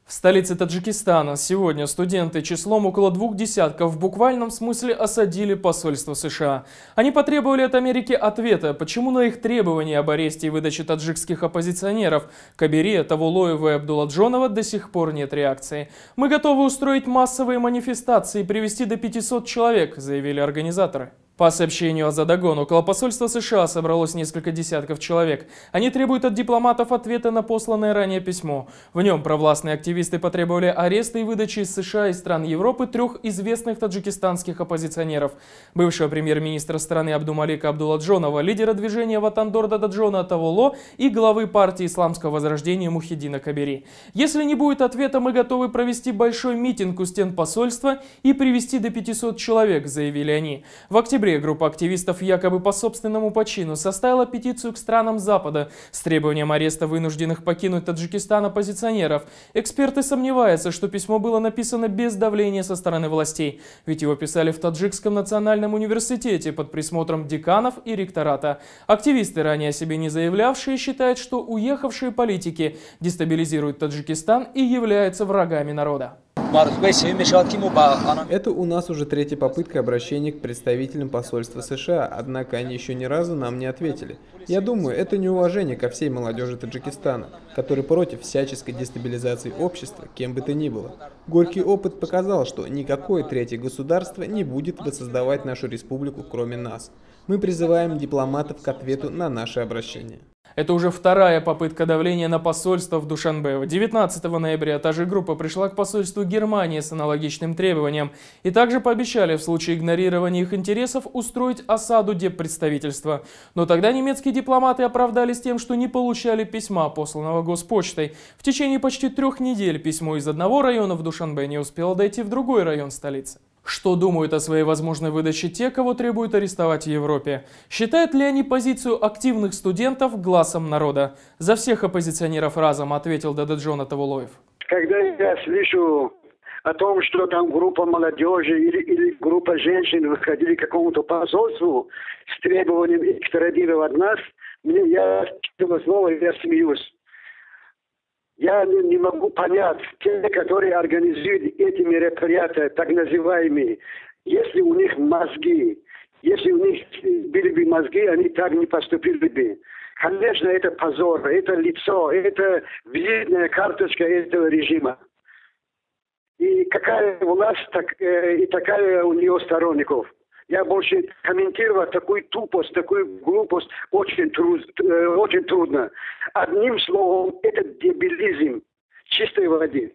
В столице Таджикистана сегодня студенты числом около 2 десятков в буквальном смысле осадили посольство США. Они потребовали от Америки ответа, почему на их требования об аресте и выдаче таджикских оппозиционеров Кабире, Тавулоева и Абдулладжонова до сих пор нет реакции. «Мы готовы устроить массовые манифестации и привести до 500 человек», заявили организаторы. По сообщению Азадагон, около посольства США собралось несколько десятков человек. Они требуют от дипломатов ответа на посланное ранее письмо. В нем провластные активисты потребовали ареста и выдачи из США и стран Европы 3 известных таджикистанских оппозиционеров. Бывшего премьер-министра страны Абдумалика Абдулладжонова, лидера движения Ватандор Дададжона Таволо и главы партии Исламского возрождения Мухиддина Кабири. «Если не будет ответа, мы готовы провести большой митинг у стен посольства и привести до 500 человек», заявили они. В октябре группа активистов якобы по собственному почину составила петицию к странам Запада с требованием ареста вынужденных покинуть Таджикистан оппозиционеров. Эксперты сомневаются, что письмо было написано без давления со стороны властей, ведь его писали в Таджикском национальном университете под присмотром деканов и ректората. Активисты, ранее о себе не заявлявшие, считают, что уехавшие политики дестабилизируют Таджикистан и являются врагами народа. Это у нас уже 3-я попытка обращения к представителям посольства США, однако они еще ни разу нам не ответили. Я думаю, это неуважение ко всей молодежи Таджикистана, который против всяческой дестабилизации общества, кем бы то ни было. Горький опыт показал, что никакое третье государство не будет воссоздавать нашу республику, кроме нас. Мы призываем дипломатов к ответу на наше обращение. Это уже 2-я попытка давления на посольство в Душанбе. 19 ноября та же группа пришла к посольству Германии с аналогичным требованием и также пообещали в случае игнорирования их интересов устроить осаду деппредставительства. Но тогда немецкие дипломаты оправдались тем, что не получали письма, посланного Госпочтой. В течение почти 3 недель письмо из одного района в Душанбе не успело дойти в другой район столицы. Что думают о своей возможной выдаче те, кого требуют арестовать в Европе? Считают ли они позицию активных студентов глазом народа? За всех оппозиционеров разом, ответил Дададжон Тавулоев. Когда я слышу о том, что там группа молодежи или группа женщин выходили к какому-то посольству с требованием экстрадировать нас, я смеюсь. Я не могу понять, те, которые организуют эти мероприятия, так называемые, если у них мозги, если у них были бы мозги, они так не поступили бы. Конечно, это позор, это лицо, это визитная карточка этого режима. И какая власть, и такая у нее сторонников. Я больше комментировать такую тупость, такую глупость очень трудно. Одним словом, это дебилизм чистой воды.